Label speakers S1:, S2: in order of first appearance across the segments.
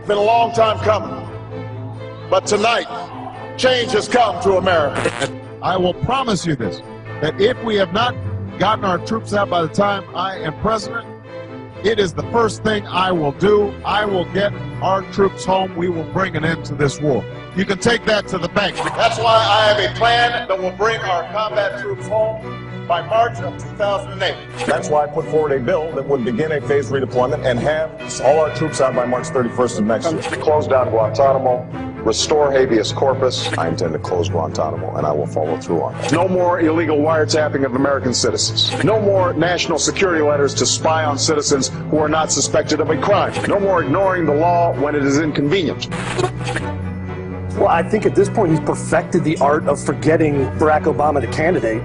S1: It's been a long time coming, but tonight, change has come to America.
S2: I will promise you this, that if we have not gotten our troops out by the time I am president, it is the first thing I will do. I will get our troops home. We will bring an end to this war. You can take that to the bank.
S1: That's why I have a plan that will bring our combat troops home by March of 2008.
S3: That's why I put forward a bill that would begin a phased redeployment and have all our troops out by March 31st of next year.
S4: Close down Guantanamo, restore habeas corpus.
S3: I intend to close Guantanamo, and I will follow through on that.
S4: No more illegal wiretapping of American citizens. No more national security letters to spy on citizens who are not suspected of a crime. No more ignoring the law when it is inconvenient.
S5: Well, I think at this point he's perfected the art of forgetting Barack Obama the candidate.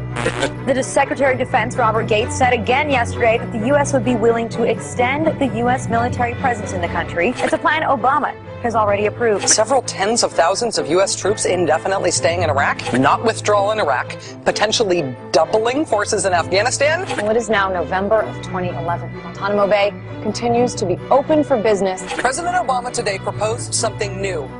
S6: The Secretary of Defense, Robert Gates, said again yesterday that the U.S. would be willing to extend the U.S. military presence in the country. It's a plan Obama has already approved.
S7: Several tens of thousands of U.S. troops indefinitely staying in Iraq, not withdrawal in Iraq, potentially doubling forces in Afghanistan.
S6: Well, it is now November of 2011. Guantanamo Bay continues to be open for business.
S7: President Obama today proposed something new.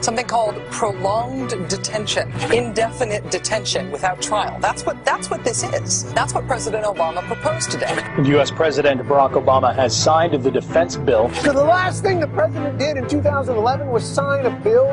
S7: Something called prolonged detention, indefinite detention without trial. That's what this is. That's what President Obama proposed today.
S8: U.S. President Barack Obama has signed the defense bill.
S5: So the last thing the president did in 2011 was sign a bill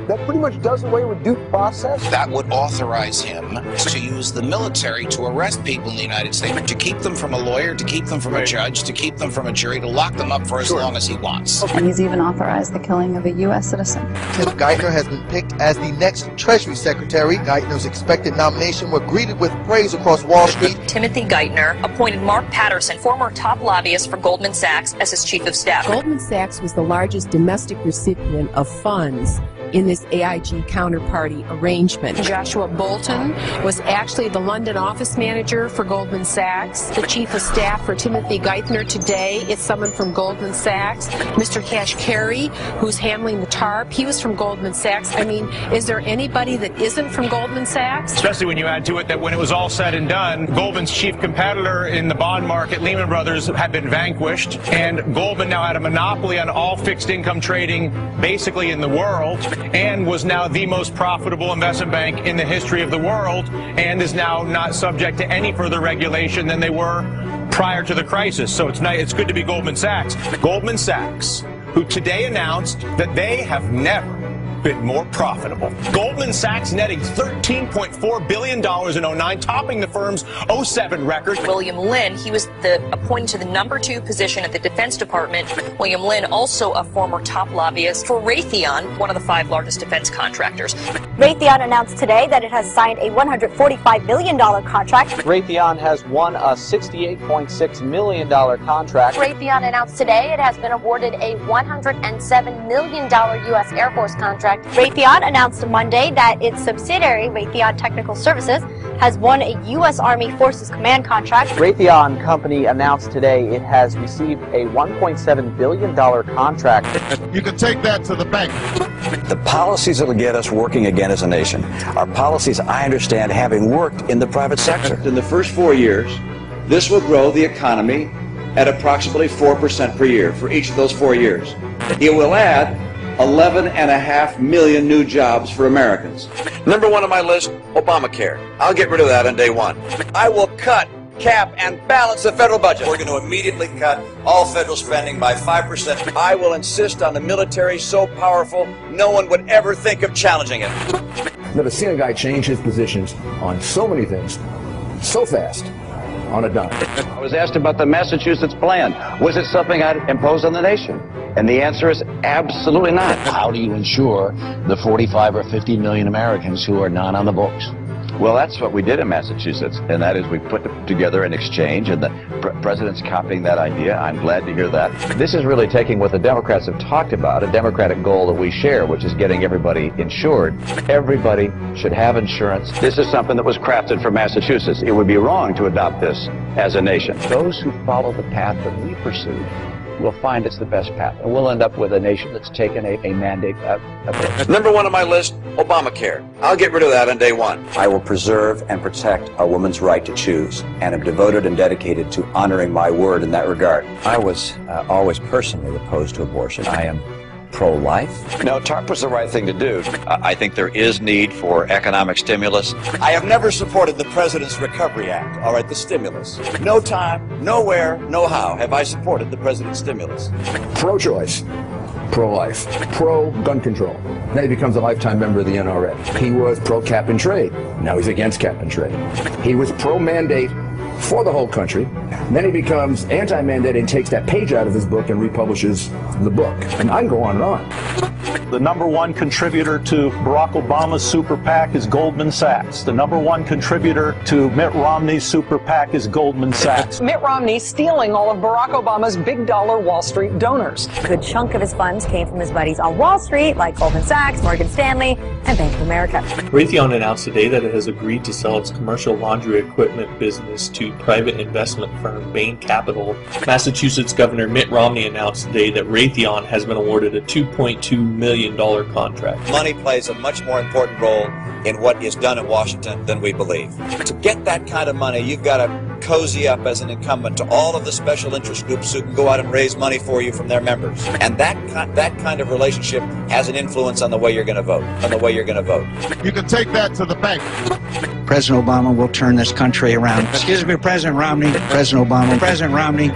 S5: that pretty much does away with due process.
S9: That would authorize him to use the military to arrest people in the United States, to keep them from a lawyer, to keep them from a judge, to keep them from a jury, to lock them up for as long as he wants.
S10: And he's even authorized the killing of a U.S. citizen.
S11: Tim Geithner has been picked as the next Treasury Secretary. Geithner's expected nomination was greeted with praise across Wall Street.
S12: Timothy Geithner appointed Mark Patterson, former top lobbyist for Goldman Sachs, as his chief of staff.
S13: Goldman Sachs was the largest domestic recipient of funds in this AIG counterparty arrangement. Joshua Bolton was actually the London office manager for Goldman Sachs. The chief of staff for Timothy Geithner today is someone from Goldman Sachs. Mr. Kashkari, who's handling the TARP, he was from Goldman Sachs. I mean, is there anybody that isn't from Goldman Sachs?
S14: Especially when you add to it that when it was all said and done, Goldman's chief competitor in the bond market, Lehman Brothers, had been vanquished, and Goldman now had a monopoly on all fixed income trading basically in the world, and was now the most profitable investment bank in the history of the world, and is now not subject to any further regulation than they were prior to the crisis. So it's good to be Goldman Sachs. Goldman Sachs, who today announced that they have never been more profitable. Goldman Sachs netting $13.4 billion in 2009, topping the firm's 2007 record.
S12: William Lynn, he was appointed to the #2 position at the Defense Department. William Lynn, also a former top lobbyist for Raytheon, one of the 5 largest defense contractors.
S6: Raytheon announced today that it has signed a $145 million contract.
S8: Raytheon has won a $68.6 million contract.
S6: Raytheon announced today it has been awarded a $107 million U.S. Air Force contract. Raytheon announced Monday that its subsidiary, Raytheon Technical Services, has won a U.S. Army Forces Command contract.
S8: Raytheon Company announced today it has received a $1.7 billion contract.
S2: You can take that to the bank.
S15: The policies that will get us working again as a nation are policies, I understand, having worked in the private sector.
S16: In the first 4 years, this will grow the economy at approximately 4% per year for each of those 4 years. It will add 11.5 million new jobs for Americans.
S15: Number 1 on my list, Obamacare. I'll get rid of that on day 1. I will cut, cap, and balance the federal budget. We're going to immediately cut all federal spending by 5%. I will insist on the military so powerful no one would ever think of challenging it.
S17: Never seen a guy change his positions on so many things so fast on a dime.
S18: I was asked about the Massachusetts plan. Was it something I'd impose on the nation? And the answer is absolutely not.
S19: How do you ensure the 45 or 50 million Americans who are not on the books?
S18: Well, that's what we did in Massachusetts, and that is we put together an exchange, and the president's copying that idea. I'm glad to hear that. This is really taking what the Democrats have talked about, a Democratic goal that we share, which is getting everybody insured. Everybody should have insurance. This is something that was crafted for Massachusetts. It would be wrong to adopt this as a nation. Those who follow the path that we pursue will find it's the best path, and we'll end up with a nation that's taken a mandate approach.
S15: Number 1 on my list, Obamacare. I'll get rid of that on day 1. I will preserve and protect a woman's right to choose, and am devoted and dedicated to honoring my word in that regard. I was always personally opposed to abortion. I am
S16: pro-life?
S18: No, TARP was the right thing to do. I think there is need for economic stimulus.
S15: I have never supported the President's Recovery Act, all right, the stimulus. No time, nowhere, no how have I supported the President's stimulus.
S17: Pro-choice, pro-life, pro-gun control. Now he becomes a lifetime member of the NRA. He was pro-cap and trade. Now he's against cap and trade. He was pro-mandate for the whole country. Then he becomes anti-mandate and takes that page out of his book and republishes the book. And I can go on and on.
S20: The number one contributor to Barack Obama's super PAC is Goldman Sachs. The number one contributor to Mitt Romney's super PAC is Goldman Sachs.
S7: Mitt Romney stealing all of Barack Obama's big dollar Wall Street donors.
S6: A good chunk of his funds came from his buddies on Wall Street, like Goldman Sachs, Morgan Stanley, and Bank of America.
S21: Raytheon announced today that it has agreed to sell its commercial laundry equipment business to private investment firm Bain Capital. Massachusetts Governor Mitt Romney announced today that Raytheon has been awarded a $2.2 million contract.
S15: Money plays a much more important role in what is done in Washington than we believe. To get that kind of money, you've got to cozy up as an incumbent to all of the special interest groups who can go out and raise money for you from their members. And that kind of relationship has an influence on the way you're going to vote, You
S2: can take that to the bank.
S22: President Obama will turn this country around. Excuse me, President Romney. President Obama. President Romney.